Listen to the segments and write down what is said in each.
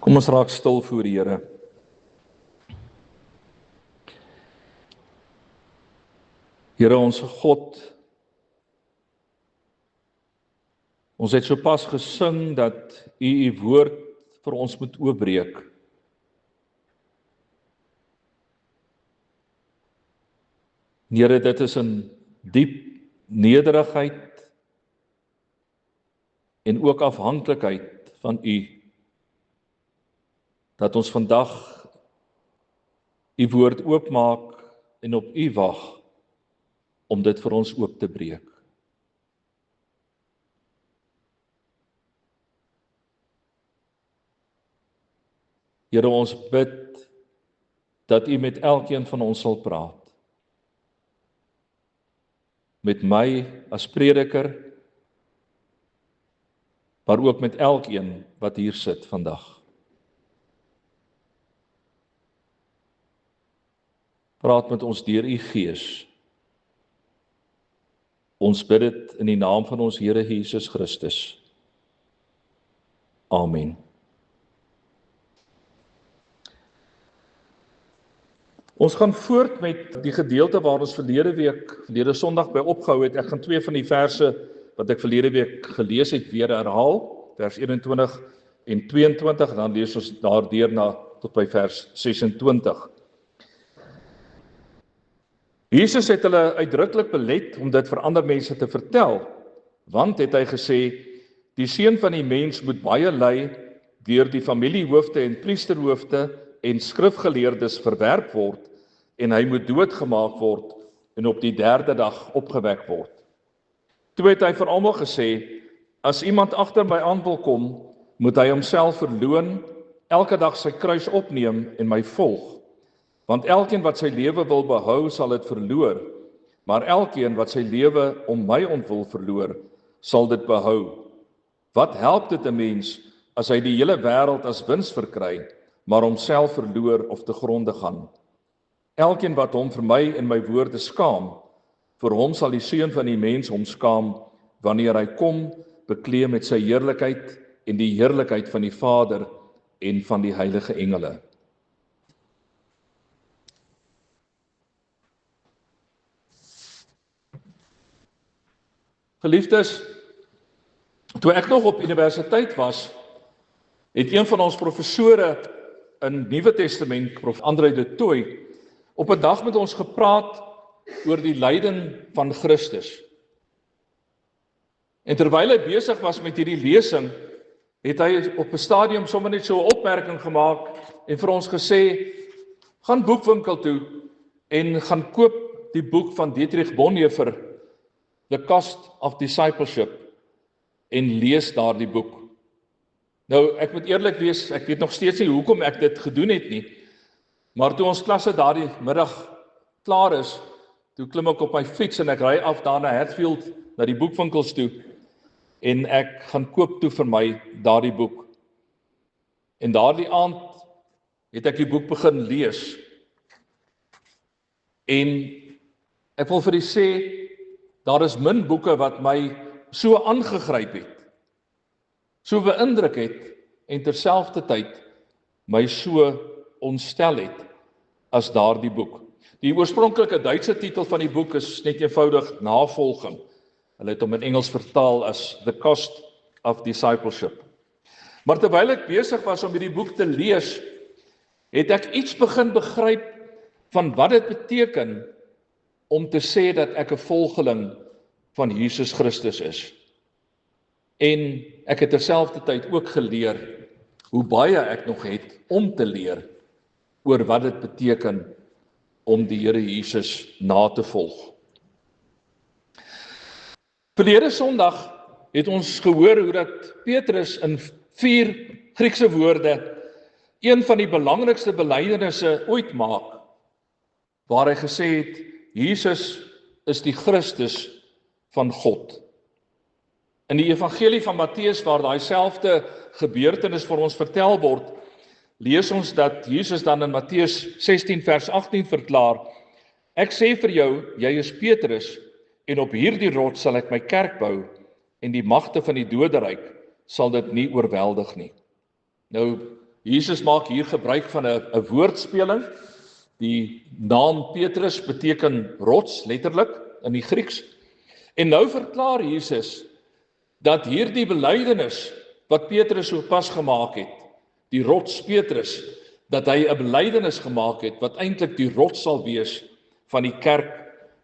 Kom ons raak stil voor die Here. Here ons God, ons het sopas gesing dat U woord vir ons moet oopbreek. Here, dit is in diep nederigheid en ook afhanklikheid van U, dat ons vandag U woord oopmaak en op U wag om dit vir ons oop te breek. Here, ons bid dat U met elkeen van ons sal praat. Met my as prediker, maar ook met elkeen wat hier sit vandag. Praat met ons deur U Gees. Ons bid dit in die naam van ons Here Jesus Christus. Amen. Ons gaan voort met die gedeelte waar ons verlede Sondag by opgehou het. Ek gaan 2 van die verse wat ek verlede week gelees het weer herhaal, vers 21 en 22, dan lees ons daardeur tot by vers 26. Jesus het hulle uitdruklik belet om dit vir ander mense te vertel, want het hy gesê, die Seun van die mens moet baie ly, deur die familiehoofde en priesterhoofde en skrifgeleerdes verwerp word, en hy moet doodgemaak word en op die 3de dag opgewek word. Toe het hy vir almal gesê, as iemand agter my aan wil kom, moet hy homself verloon, elke dag sy kruis opneem en my volg. Want elkeen wat sy lewe wil behou, sal dit verloor, maar elkeen wat sy lewe om my ontwil verloor, sal dit behou. Wat help dit 'n mens as hy die hele wêreld as wins verkry, maar homself verloor of te gronde gaan? Elkeen wat hom vir my en my woorde skaam, vir hom sal die Seun van die mens hom skaam, wanneer hy kom, bekleed met sy heerlikheid en die heerlikheid van die Vader en van die heilige engele. Geliefdes, toe ek nog op universiteit was, het een van ons professore in Nuwe Testament, Prof. André de Tooy, op 'n dag met ons gepraat oor die lyding van Christus. En terwyl hy besig was met hierdie lesing, het hy op 'n stadium sommer net so 'n opmerking gemaak en vir ons gesê, gaan boekwinkel toe en gaan koop die boek van Dietrich Bonhoeffer, The Cost of Discipleship, en lees daardie boek. Nou, ek moet eerlik wees, ek weet nog steeds nie hoekom ek dit gedoen het nie, maar toe ons klasse daardie middag klaar is, toe klim ek op my fiets en ek ry af daar na Hatfield, na die boekwinkels toe, en ek gaan koop toe vir my daardie boek. En daardie aand het ek die boek begin lees. En ek wil vir u sê, daar is min boeke wat my so aangegryp het, so beïndruk het, en terselfdertyd my so ontstel het, as daardie boek. Die oorspronklike Duitse titel van die boek is net eenvoudig Navolging. Hulle het hom in Engels vertaal as The Cost of Discipleship. Maar terwyl ek besig was om hierdie boek te lees, het ek iets begin begryp van wat dit beteken om te sê dat ek 'n volgeling van Jesus Christus is. En ek het terselfdertyd ook geleer hoe baie ek nog het om te leer oor wat dit beteken om die Here Jesus na te volg. Verlede Sondag het ons gehoor hoe dat Petrus in 4 Griekse woorde een van die belangrikste belydenisse ooit maak, waar hy gesê het, Jesus is die Christus van God. In die evangelie van Matteus, waar daai selfde gebeurtenis vir ons vertel word, lees ons dat Jesus dan in Matteus 16 vers 18 verklaar, ek sê vir jou, jy is Petrus, en op hierdie rots sal ek my kerk bou, en die magte van die doderyk sal dit nie oorweldig nie. Nou, Jesus maak hier gebruik van 'n woordspeling. Die naam Petrus beteken rots, letterlik, in die Grieks. En nou verklaar Jesus dat hierdie belydenis wat Petrus sopas gemaak het, die rots Petrus, dat hy 'n belydenis gemaak het wat eintlik die rots sal wees van die kerk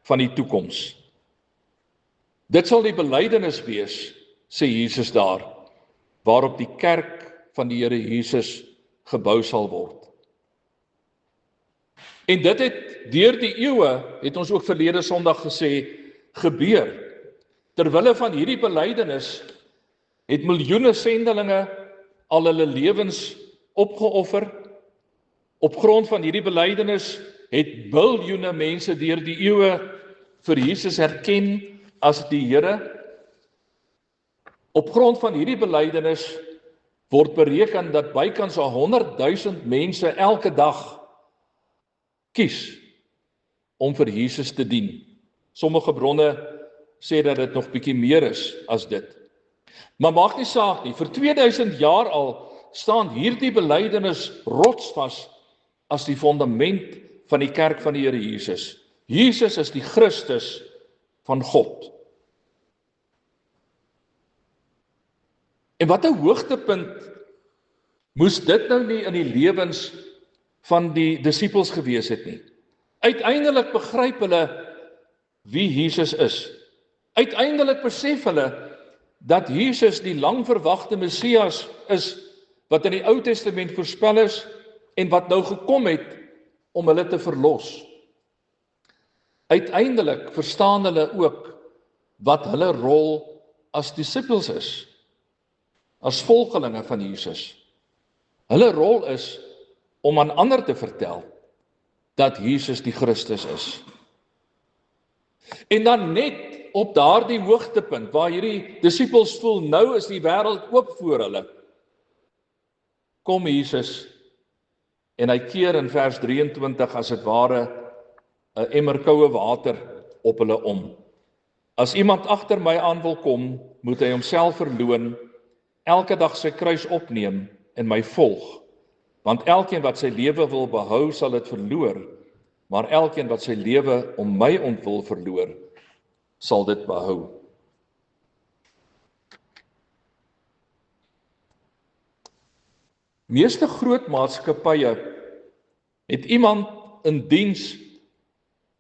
van die toekoms. Dit sal die belydenis wees, sê Jesus daar, waarop die kerk van die Here Jesus gebou sal word. En dit het deur die eeue, het ons ook verlede Sondag gesê, gebeur. Terwille van hierdie belydenis het miljoene sendelinge al hulle lewens opgeoffer. Op grond van hierdie belydenis het biljoene mense deur die eeue vir Jesus herken as die Here. Op grond van hierdie belydenis word bereken dat bykans 100,000 mense elke dag kies om vir Jesus te dien. Sommige bronne sê dat dit nog bietjie meer is as dit. Maar maak nie saak nie, vir 2000 jaar al staan hierdie belydenis rotsvas as die fondament van die kerk van die Here Jesus. Jesus is die Christus van God. En wat 'n hoogtepunt moes dit nou nie in die lewens van die disippels gewees het nie. Uiteindelik begryp hulle wie Jesus is. Uiteindelik besef hulle dat Jesus die lang verwagte Messias is wat in die Ou Testament voorspel is en wat nou gekom het om hulle te verlos. Uiteindelik verstaan hulle ook wat hulle rol as disippels is, as volgelinge van Jesus. Hulle rol is om aan ander te vertel dat Jesus die Christus is. En dan net op daardie hoogtepunt waar hierdie disippels voel, nou is die wêreld oop voor hulle, kom Jesus en hy keer in vers 23 as dit ware 'n emmer koue water op hulle om. As iemand agter my aan wil kom, moet hy homself verloon, elke dag sy kruis opneem en my volg. Want elkeen wat sy lewe wil behou, sal dit verloor, maar elkeen wat sy lewe om my ontwil verloor, sal dit behou. Meeste groot maatskappye het iemand in diens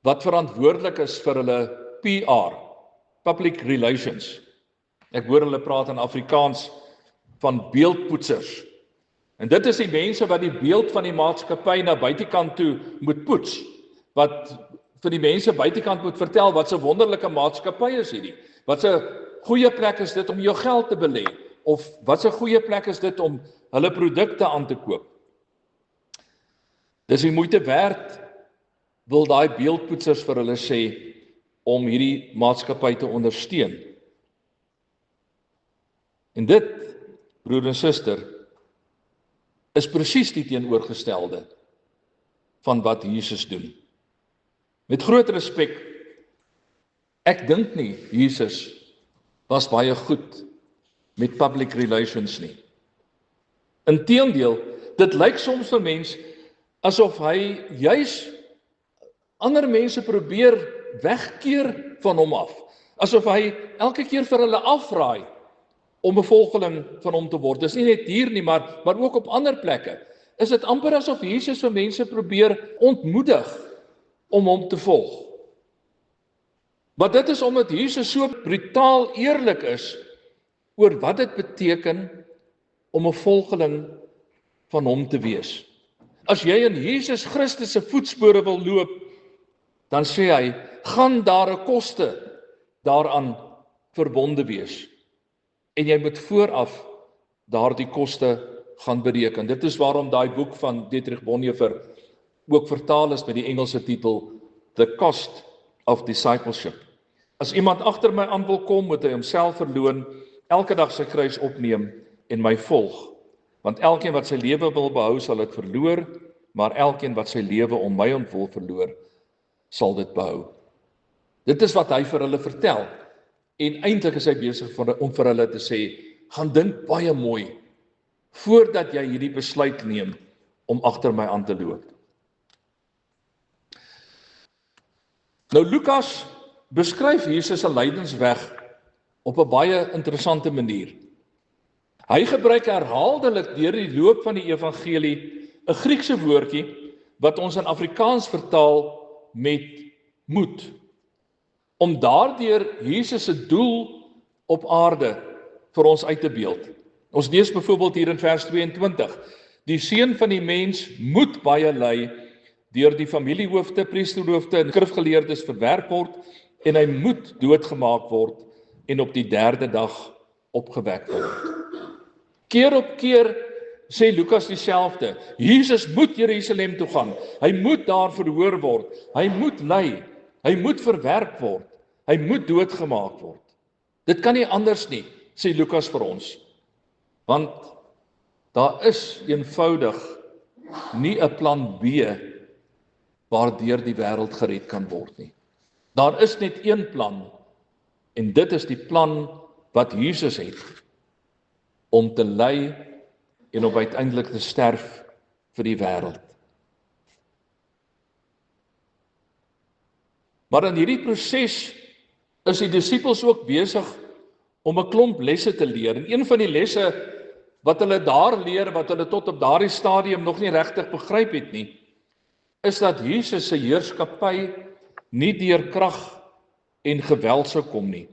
wat verantwoordelik is vir hulle PR, Public Relations. Ek hoor hulle praat in Afrikaans van beeldpoetsers. En dit is die mense wat die beeld van die maatskappy na buitekant toe moet poets, wat vir die mense buitekant moet vertel wat 'n wonderlike maatskappy is hierdie. Wat 'n goeie plek is dit om jou geld te belê, of wat 'n goeie plek is dit om hulle produkte aan te koop. Dis die moeite werd, wil daai beeldpoetsers vir hulle sê, om hierdie maatskappy te ondersteun. En dit, broer en suster, is presies die teenoorgestelde van wat Jesus doen. Met groot respek, ek dink nie Jesus was baie goed met public relations nie. Inteendeel, dit lyk soms vir mens asof hy juis ander mense probeer wegkeer van hom af, asof hy elke keer vir hulle afraai om 'n volgeling van hom te word. Dis nie net hier nie, maar ook op ander plekke. Is dit amper asof Jesus vir mense probeer ontmoedig om hom te volg. Maar dit is omdat Jesus so brutaal eerlik is oor wat dit beteken om 'n volgeling van hom te wees. As jy in Jesus Christus se voetspore wil loop, dan sê hy, gaan daar 'n koste daaraan verbonde wees. En jy moet vooraf daardie koste gaan bereken. Dit is waarom daai boek van Dietrich Bonhoeffer ook vertaal is met die Engelse titel The Cost of Discipleship. As iemand agter my aan wil kom, moet hy homself verloon, elke dag sy kruis opneem en my volg. Want elkeen wat sy lewe wil behou, sal dit verloor, maar elkeen wat sy lewe om my ontwil verloor, sal dit behou. Dit is wat hy vir hulle vertel. En eintlik is hy besig om vir hulle te sê, gaan dink baie mooi voordat jy hierdie besluit neem om agter my aan te loop. Nou Lukas beskryf Jesus se lydensweg op 'n baie interessante manier. Hy gebruik herhaaldelik deur die loop van die evangelie 'n Griekse woordjie wat ons in Afrikaans vertaal met moed, om daardeur Jesus se doel op aarde vir ons uit te beeld. Ons lees byvoorbeeld hier in vers 22, die seun van die mens moet baie ly, deur die familiehoofde, priesterhoofde en skrifgeleerdes verwerp word, en hy moet doodgemaak word en op die 3de dag opgewek word. Keer op keer sê Lukas dieselfde. Jesus moet Jerusalem toe gaan. Hy moet daar verhoor word. Hy moet ly. Hy moet verwerp word. Hy moet doodgemaak word. Dit kan nie anders nie, sê Lukas vir ons. Want daar is eenvoudig nie 'n plan B waardeur die wêreld gered kan word nie. Daar is net een plan, en dit is die plan wat Jesus het, om te ly en om uiteindelik te sterf vir die wêreld. Maar in hierdie proses is die disippels ook besig om 'n klomp lesse te leer. En een van die lesse wat hulle daar leer, wat hulle tot op daardie stadium nog nie regtig begryp het nie, is dat Jesus se heerskappy nie deur krag en geweld sou kom nie,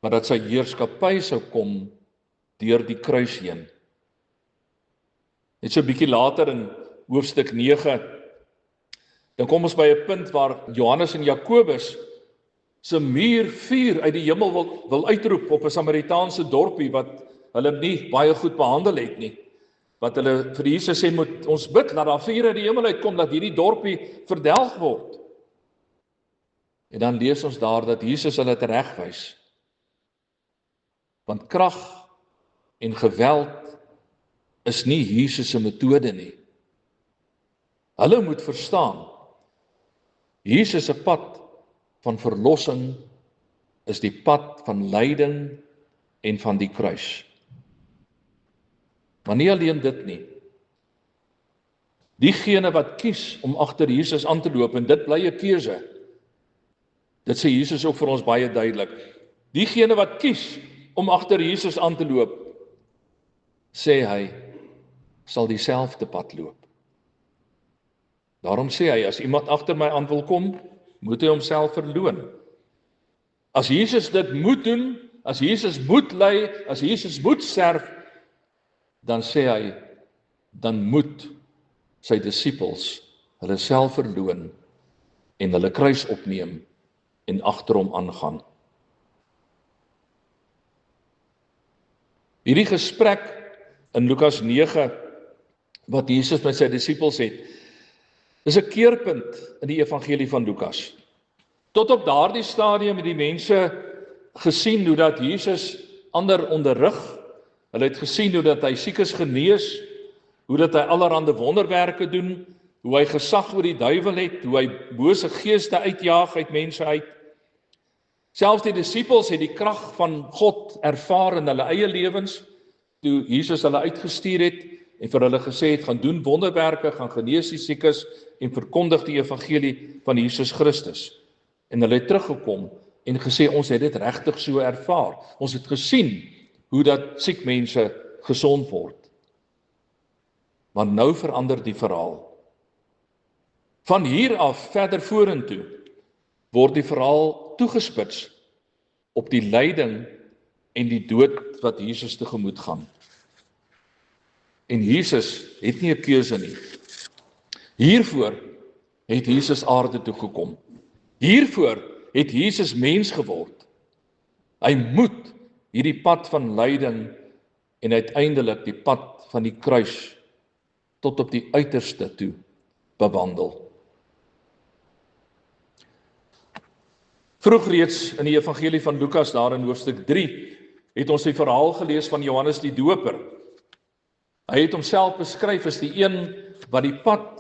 maar dat sy heerskappy sou kom deur die kruis heen. Net so 'n bietjie later in hoofstuk 9, dan kom ons by 'n punt waar Johannes en Jakobus se muur vuur uit die hemel wil uitroep op 'n Samaritaanse dorpie wat hulle nie baie goed behandel het nie. Wat hulle vir Jesus sê, moet ons bid, dat daar vuur uit die hemel uitkom, dat hierdie dorpie verdelg word. En dan lees ons daar dat Jesus hulle teregwys. Want krag en geweld is nie Jesus se metode nie. Hulle moet verstaan, Jesus se pad van verlossing is die pad van lyding en van die kruis. Maar nie alleen dit nie. Diegene wat kies om agter Jesus aan te loop, en dit bly 'n keuse. Dit sê Jesus ook vir ons baie duidelik. Diegene wat kies om agter Jesus aan te loop, sê hy, sal dieselfde pad loop. Daarom sê hy, as iemand agter my aan wil kom, moet hy homself verloon. As Jesus dit moet doen, as Jesus moet ly, as Jesus moet sterf, dan sê hy, dan moet sy disippels hulle self verloon en hulle kruis opneem en agter hom aangaan. Hierdie gesprek in Lukas 9 wat Jesus met sy disippels het, is 'n keerpunt in die evangelie van Lukas. Tot op daardie stadium het die mense gesien hoe dat Jesus ander onderrig. Hulle het gesien hoe dat hy siekes genees, hoe dat hy allerhande wonderwerke doen, hoe hy gesag oor die duiwel het, hoe hy bose geeste uitjaag uit mense uit. Selfs die disippels het die krag van God ervaar in hulle eie lewens, toe Jesus hulle uitgestuur het en vir hulle gesê het, gaan doen wonderwerke, gaan genees die siekes en verkondig die evangelie van Jesus Christus. En hulle het teruggekom en gesê, ons het dit regtig so ervaar. Ons het gesien hoe dat siek mense gesond word. Maar nou verander die verhaal. Van hier af verder vorentoe word die verhaal toegespits op die lyding en die dood wat Jesus tegemoet gaan. En Jesus het nie 'n keuse nie. Hiervoor het Jesus aarde toe gekom. Hiervoor het Jesus mens geword. Hy moet hierdie pad van lyding en uiteindelik die pad van die kruis tot op die uiterste toe bewandel. Vroeg reeds in die evangelie van Lukas, daar in hoofstuk 3, het ons die verhaal gelees van Johannes die Doper. Hy het homself beskryf as die een wat die pad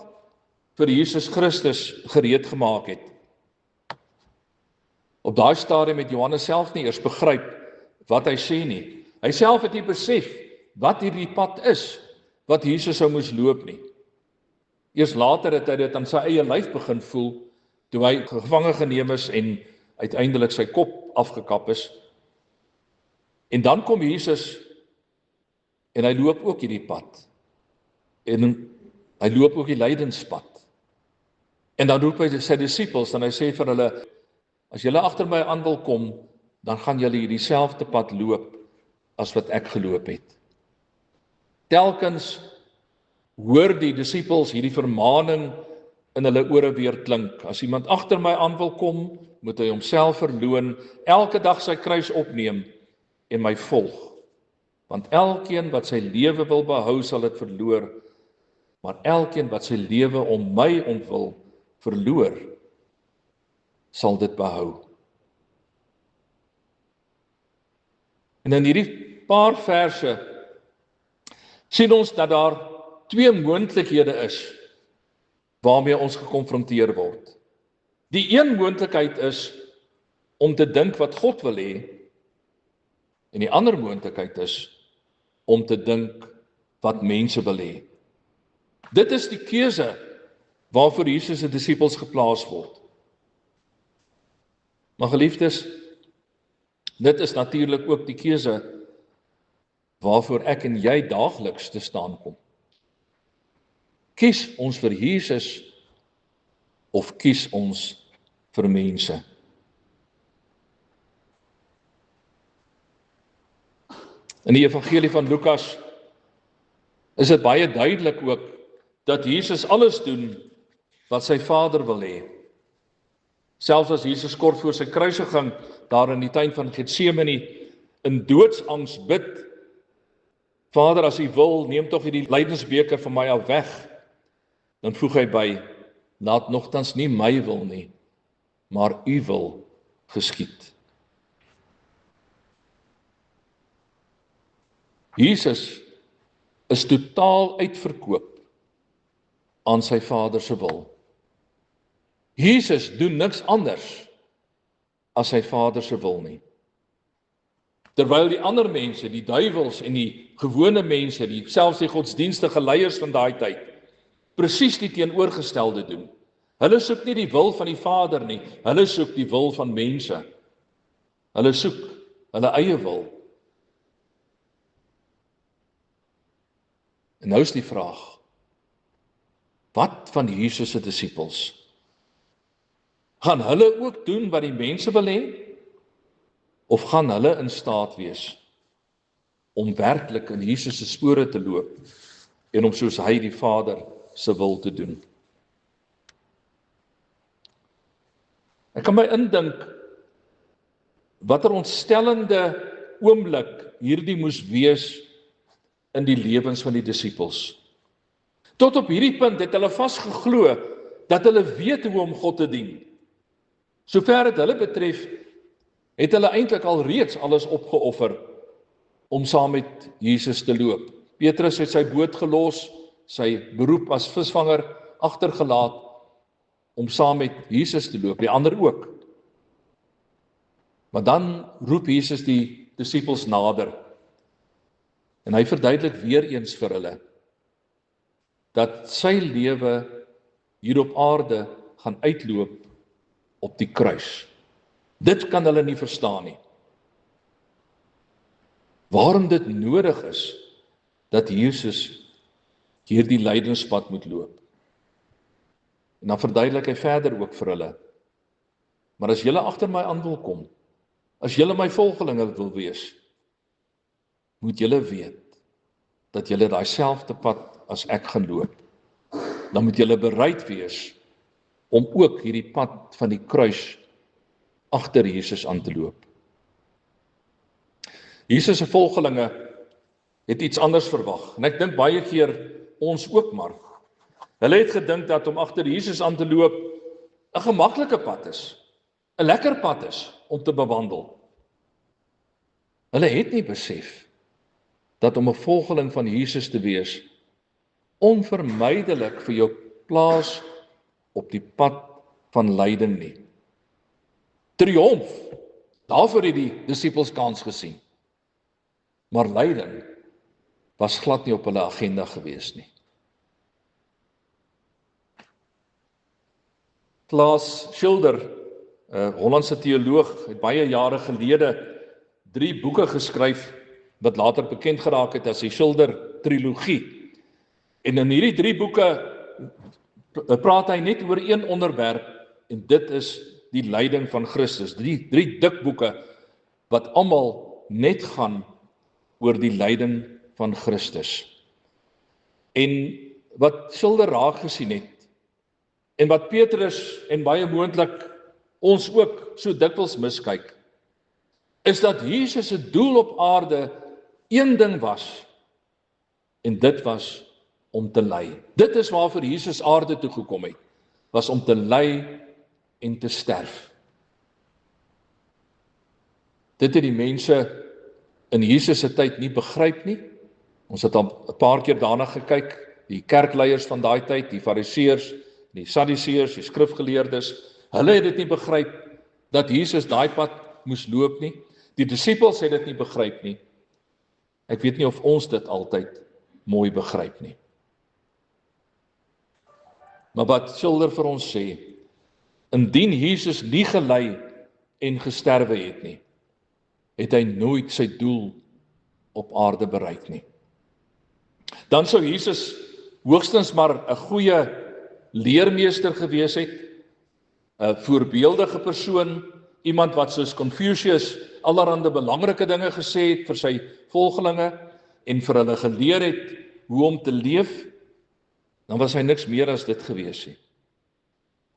vir Jesus Christus gereed gemaak het. Op daai stadium het Johannes self nie eers begryp wat hy sê nie. Hy self het nie besef wat hierdie pad is, wat Jesus sou moes loop nie. Eers later het hy dit aan sy eie lyf begin voel, toe hy gevange geneem is en uiteindelik sy kop afgekap is. En dan kom Jesus en hy loop ook hierdie pad. En hy loop ook die lydenspad. En dan roep hy sy disippels en hy sê vir hulle, as julle agter my aan wil kom, dan gaan julle hierdie selfde pad loop as wat ek geloop het. Telkens hoor die disippels hierdie vermaaning in hulle ore weer klink. As iemand agter my aan wil kom, moet hy homself verloon, elke dag sy kruis opneem en my volg. Want elkeen wat sy lewe wil behou, sal dit verloor, maar elkeen wat sy lewe om my ontwil verloor, sal dit behou. En in hierdie paar verse sien ons dat daar twee moontlikhede is waarmee ons gekonfronteer word. Die een moontlikheid is om te dink wat God wil hê, en die ander moontlikheid is om te dink wat mense wil hê. Dit is die keuse waarvoor Jesus se disippels geplaas word. Maar geliefdes, dit is natuurlik ook die keuse waarvoor ek en jy daagliks te staan kom. Kies ons vir Jesus of kies ons vir mense? In die evangelie van Lukas is dit baie duidelik ook dat Jesus alles doen wat sy Vader wil hê. Selfs as Jesus kort voor sy kruisiging daar in die tuin van Getsemane in doodsangs bid, Vader, as U wil, neem tog hierdie lydensbeker van my af weg. Dan voeg hy by, laat nogtans nie my wil nie, maar U wil geskied. Jesus is totaal uitverkoop aan sy Vader se wil. Jesus doen niks anders as sy Vader se wil nie. Terwyl die ander mense, die duiwels en die gewone mense, selfs die godsdienstige leiers van daai tyd, presies die teenoorgestelde doen. Hulle soek nie die wil van die Vader nie, hulle soek die wil van mense. Hulle soek hulle eie wil. En nou is die vraag, wat van Jesus se disippels? Gaan hulle ook doen wat die mense wil hê? Of gaan hulle in staat wees om werklik in Jesus se spore te loop en om soos hy die Vader se wil te doen? Ek kan my indink watter ontstellende oomblik hierdie moes wees in die lewens van die disippels. Tot op hierdie punt het hulle vasgeglo dat hulle weet hoe om God te dien. Sover dit hulle betref, het hulle eintlik al reeds alles opgeoffer om saam met Jesus te loop. Petrus het sy boot gelos, sy beroep as visvanger agtergelaat om saam met Jesus te loop, die ander ook. Maar dan roep Jesus die disippels nader en hy verduidelik weer eens vir hulle dat sy lewe hier op aarde gaan uitloop op die kruis. Dit kan hulle nie verstaan nie. Waarom dit nodig is dat Jesus hierdie lydenspad moet loop. En dan verduidelik hy verder ook vir hulle. Maar as julle agter my aan wil kom, as julle my volgelinge wil wees, moet julle weet dat julle daai selfde pad as ek gaan loop. Dan moet julle bereid wees om ook hierdie pad van die kruis agter Jesus aan te loop. Jesus se volgelinge het iets anders verwag. En ek dink baie keer ons ook maar. Hulle het gedink dat om agter Jesus aan te loop 'n gemaklike pad is, 'n lekker pad is om te bewandel. Hulle het nie besef dat om 'n volgeling van Jesus te wees onvermydelik vir jou plaas op die pad van lyding nie. Triomf, daarvoor het die disippels kans gesien. Maar lyding was glad nie op hulle agenda gewees nie. Klaas Schilder, 'n Hollandse teoloog, het baie jare gelede 3 boeke geskryf wat later bekend geraak het as die Schilder-trilogie. En in hierdie 3 boeke praat hy net oor een onderwerp, en dit is die lyding van Christus. Drie dik boeke wat almal net gaan oor die lyding van Christus. En wat Schilder raak gesien het, en wat Petrus en baie moontlik ons ook so dikwels miskyk, is dat Jesus se doel op aarde een ding was, en dit was om te ly. Dit is waarvoor Jesus aarde toe gekom het, was om te ly en te sterf. Dit het die mense in Jesus se tyd nie begryp nie. Ons het al 'n paar keer daarna gekyk, die kerkleiers van daai tyd, die fariseërs, die sadduseërs, die skrifgeleerdes, hulle het dit nie begryp dat Jesus daai pad moes loop nie. Die disippels het dit nie begryp nie. Ek weet nie of ons dit altyd mooi begryp nie. Maar wat Schilder vir ons sê, indien Jesus nie gely en gesterwe het nie, het hy nooit sy doel op aarde bereik nie. Dan sou Jesus hoogstens maar 'n goeie leermeester gewees het, 'n voorbeeldige persoon, iemand wat soos Confucius allerhande belangrike dinge gesê het vir sy volgelinge en vir hulle geleer het hoe om te leef, dan was hy niks meer as dit gewees nie.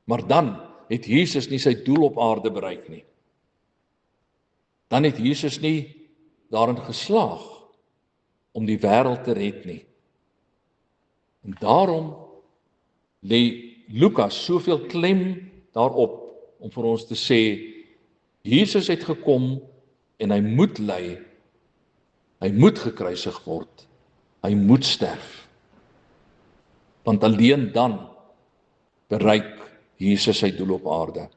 Maar dan het Jesus nie sy doel op aarde bereik nie. Dan het Jesus nie daarin geslaag om die wêreld te red nie. En daarom lê Lukas soveel klem daarop om vir ons te sê, Jesus het gekom en hy moet ly, hy moet gekruisig word, hy moet sterf. Want alleen dan bereik Jesus sy doel op aarde.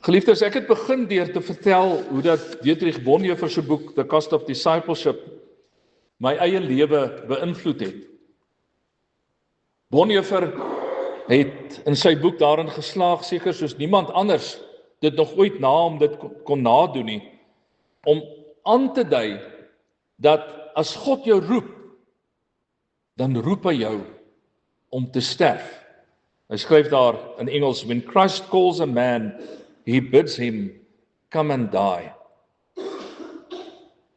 Geliefdes, ek het begin deur te vertel hoe dat Dietrich Bonhoeffer se boek The Cost of Discipleship my eie lewe beïnvloed het. Bonhoeffer het in sy boek daarin geslaag, seker soos niemand anders dit nog ooit na hom dit kon nadoen nie, om aan te dui dat as God jou roep, dan roep hy jou om te sterf. Hy skryf daar in Engels, when Christ calls a man, he bids him come and die.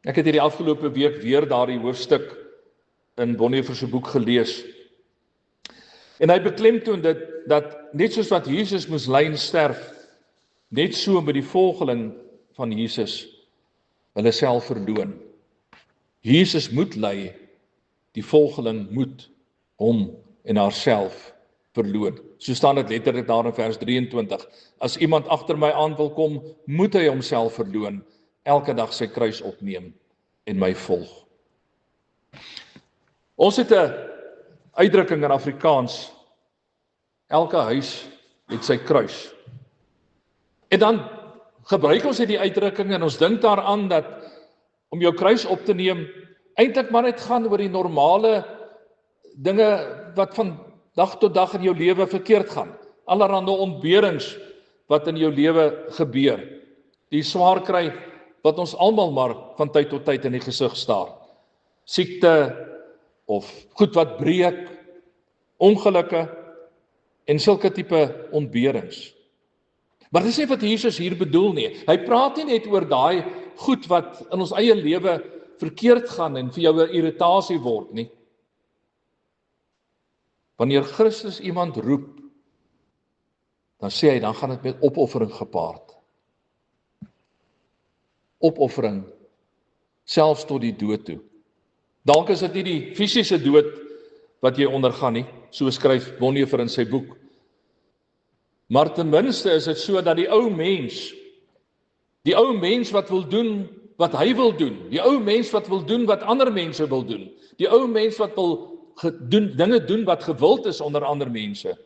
Ek het hierdie afgelope week weer daardie hoofstuk in Bonhoeffer se boek gelees. En hy beklemtoon dit dat net soos wat Jesus moes ly en sterf, net so met die volgeling van Jesus hulle self verloon. Jesus moet ly, die volgeling moet hom en haarself verloon. So staan dit letterlik daar in vers 23. As iemand agter my aan wil kom, moet hy homself verloon, elke dag sy kruis opneem en my volg. Ons het 'n uitdrukking in Afrikaans, elke huis het sy kruis. En dan gebruik ons die uitdrukking en ons dink daaraan dat om jou kruis op te neem, eintlik maar net gaan oor die normale dinge wat van dag tot dag in jou lewe verkeerd gaan. Allerhande ontberings wat in jou lewe gebeur. Die swaar kry wat ons almal maar van tyd tot tyd in die gesig staar. Siekte of goed wat breek, ongelukke en sulke tipe ontberings. Maar dis nie wat Jesus hier bedoel nie. Hy praat nie net oor daai goed wat in ons eie lewe verkeerd gaan en vir jou 'n irritasie word nie. Wanneer Christus iemand roep, dan sê hy, dan gaan dit met opoffering gepaard. Opoffering, selfs tot die dood toe. Dalk is dit nie die fisiese dood wat jy ondergaan nie, so skryf Bonhoeffer in sy boek. Maar ten minste is dit so dat die ou mens wat wil doen wat hy wil doen, die ou mens wat wil doen wat ander mense wil doen, die ou mens wat wil dinge doen wat gewild is onder ander mense,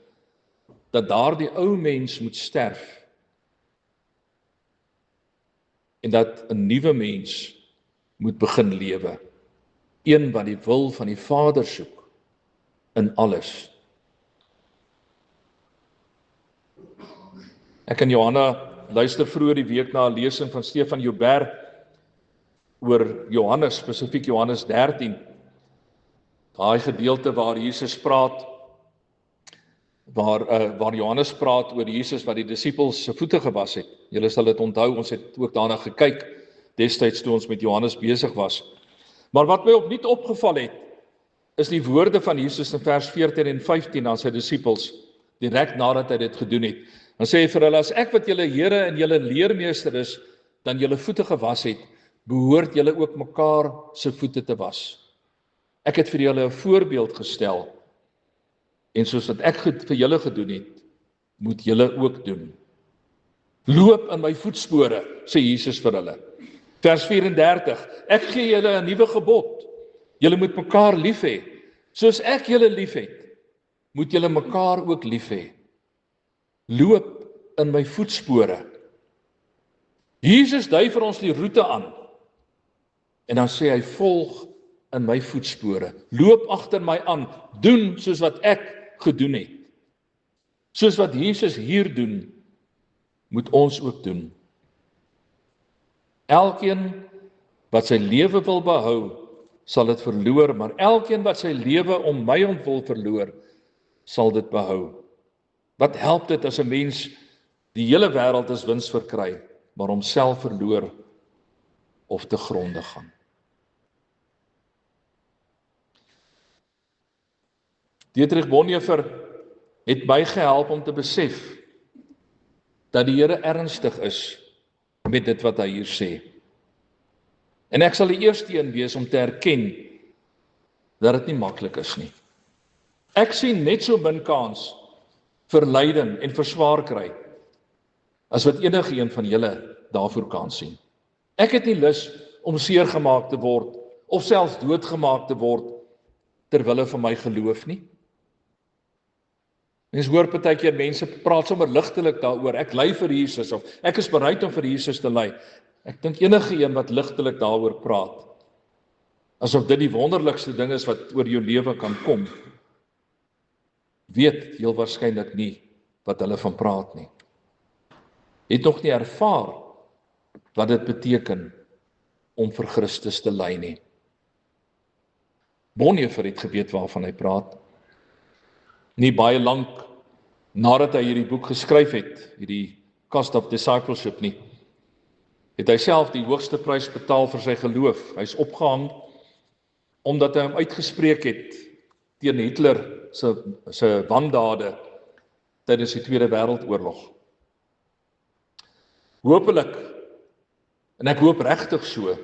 dat daardie ou mens moet sterf. en dat 'n nuwe mens moet begin lewe. Een wat die wil van die Vader soek in alles. Ek en Johanna luister vroeër die week na 'n lesing van Stefan Joubert oor Johannes, spesifiek Johannes 13. Daai gedeelte waar Jesus praat, waar Johannes praat oor Jesus wat die disippels se voete gewas het. Julle sal dit onthou, ons het ook daarna gekyk destyds toe ons met Johannes besig was. Maar wat my opnuut opgeval het, is die woorde van Jesus in vers 14 en 15 aan sy disippels, direk nadat hy dit gedoen het. Dan sê hy vir hulle, as ek wat julle Here en julle leermeester is, dan julle voete gewas het, behoort julle ook mekaar se voete te was. Ek het vir julle 'n voorbeeld gestel, en soos wat ek vir julle gedoen het, moet julle ook doen. Loop in my voetspore, sê Jesus vir hulle. Vers 34, ek gee julle 'n nuwe gebod. Julle moet mekaar lief hê. Soos ek julle lief het, moet julle mekaar ook lief hê. Loop in my voetspore. Jesus dui vir ons die roete aan. En dan sê hy, volg in my voetspore. Loop agter my aan. Doen soos wat ek gedoen het. Soos wat Jesus hier doen, moet ons ook doen. Elkeen wat sy lewe wil behou, sal dit verloor, maar elkeen wat sy lewe om my ontwil verloor, sal dit behou. Wat help dit as 'n mens die hele wêreld as wins verkry, maar homself verloor of te gronde gaan? Dietrich Bonhoeffer het my gehelp om te besef dat die Here ernstig is met dit wat hy hier sê. En ek sal die eerste een wees om te erken dat dit nie maklik is nie. Ek sien net so min kans vir lyding en vir swaar kry as wat enige een van julle daarvoor kan sien. Ek het nie lus om seer gemaak te word of selfs doodgemaak te word ter wille van my geloof nie. Mens hoor partykeer mense praat sommer ligtelik daaroor, ek ly vir Jesus of ek is bereid om vir Jesus te ly. Ek dink enige een wat ligtelik daaroor praat, asof dit die wonderlikste ding is wat oor jou lewe kan kom, weet heel waarskynlik nie wat hulle van praat nie. Het nog nie ervaar wat dit beteken om vir Christus te ly nie. Bonhoeffer het geweet waarvan hy praat. Nie baie lank nadat hy hierdie boek geskryf het, hierdie Cost of Discipleship nie, het hy self die hoogste prys betaal vir sy geloof. Hy is opgehang omdat hy hom uitgespreek het teen Hitler se wandade tydens die Tweede Wêreldoorlog. Hoopelik, en ek hoop regtig so,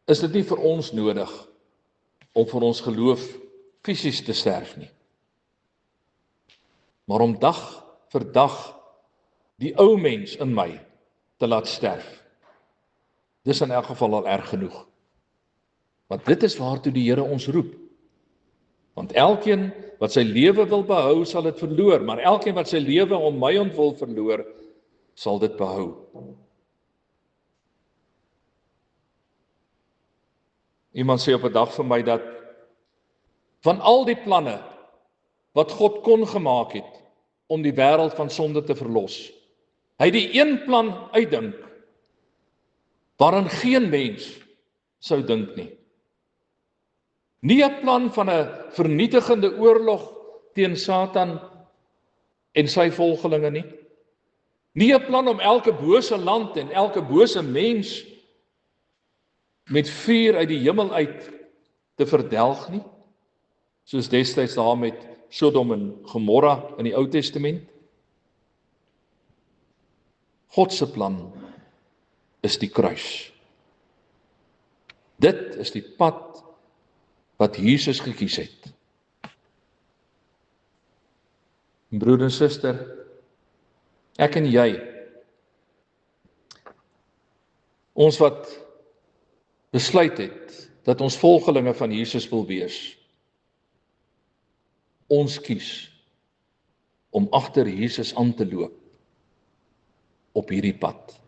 is dit nie vir ons nodig om vir ons geloof fisies te sterf nie, maar om dag vir dag die ou mens in my te laat sterf. Dis in elk geval al erg genoeg. Want dit is waartoe die Here ons roep. Want elkeen wat sy lewe wil behou, sal dit verloor, maar elkeen wat sy lewe om my ontwil verloor, sal dit behou. Iemand sê op 'n dag vir my dat van al die planne wat God kon gemaak het om die wêreld van sonde te verlos, hy die een plan uitdink waaraan geen mens sou dink nie. Nie 'n plan van 'n vernietigende oorlog teen Satan en sy volgelinge nie. Nie 'n plan om elke bose land en elke bose mens met vuur uit die hemel uit te verdelg nie, soos destyds daar met Sodom en Gomorra in die Ou Testament. God se plan is die kruis. Dit is die pad wat Jesus gekies het. Broer en suster, ek en jy, ons wat besluit het dat ons volgelinge van Jesus wil wees, ons kies om agter Jesus aan te loop op hierdie pad.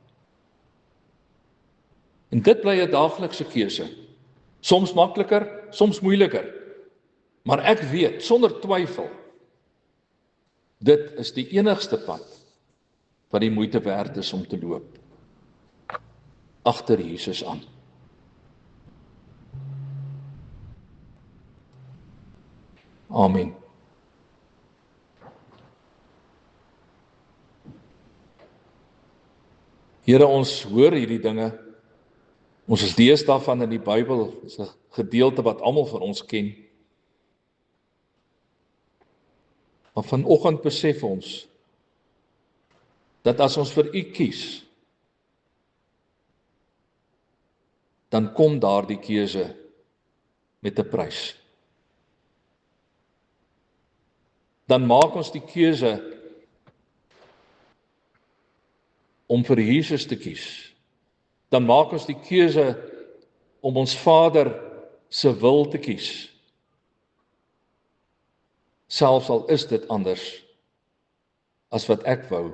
En dit bly 'n daaglikse keuse. Soms makliker, soms moeiliker. Maar ek weet, sonder twyfel, dit is die enigste pad wat die moeite werd is om te loop. Agter Jesus aan. Amen. Here, ons hoor hierdie dinge. Ons is deesdae van in die Bybel, is 'n gedeelte wat almal van ons ken. Maar vanoggend besef ons dat as ons vir U kies, dan kom daardie keuse met 'n prys. Dan maak ons die keuse om vir Jesus te kies. Dan maak ons die keuse om ons Vader se wil te kies. Selfs al is dit anders as wat ek wou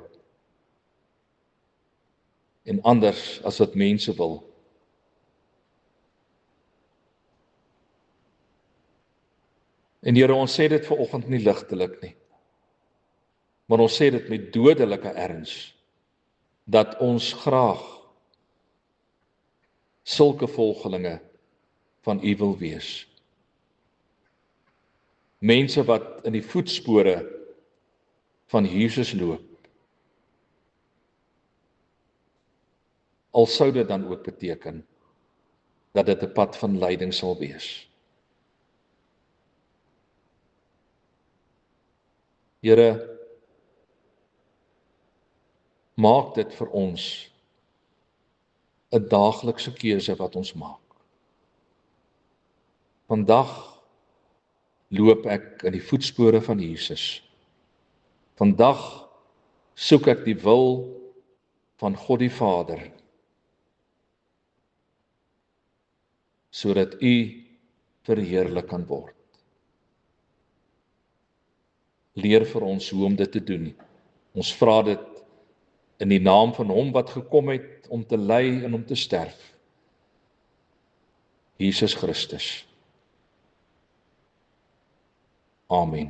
en anders as wat mense wil. En Here, ons sê dit vanoggend nie ligtelik nie, maar ons sê dit met dodelike erns, dat ons graag sulke volgelinge van U wil wees. Mense wat in die voetspore van Jesus loop. Al sou dit dan ook beteken dat dit 'n pad van lyding sal wees. Here, maak dit vir ons 'n daaglikse keuse wat ons maak. Vandag loop ek in die voetspore van Jesus. Vandag soek ek die wil van God die Vader, sodat U verheerlik kan word. Leer vir ons hoe om dit te doen. Ons vra dit in die naam van Hom wat gekom het om te ly en om te sterf, Jesus Christus. Amen.